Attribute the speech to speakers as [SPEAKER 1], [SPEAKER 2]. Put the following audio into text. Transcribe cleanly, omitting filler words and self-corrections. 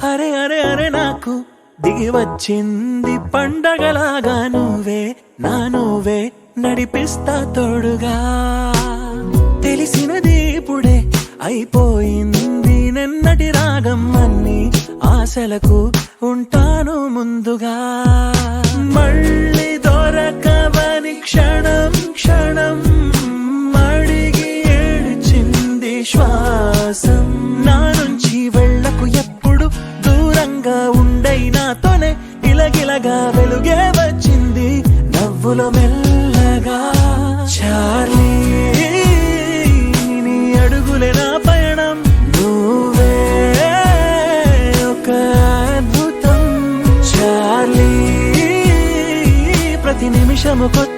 [SPEAKER 1] అరే అరే అరే నాకు దిగి వచ్చింది పండగలాగా నువ్వే నడిపిస్తా తోడుగా తెలిసినది ఇప్పుడే అయిపోయింది నిన్నటి రాగం అన్ని ఆశలకు ఉంటాను ముందుగా మళ్ళీ దొరకవని క్షణం క్షణం అడిగి ఏడ్చింది శ్వాసం నా నుంచి వెళ్ళకు ఎప్పుడు దూరంగా ఉండై నాతోనే ఇలగిలగా వెలుగే వచ్చింది నవ్వులో మెల్లగా చార్లీ నీ అడుగులే నా పయనం నువ్వే ఒక అద్భుతం చార్లీ ప్రతి నిమిషము కొత్త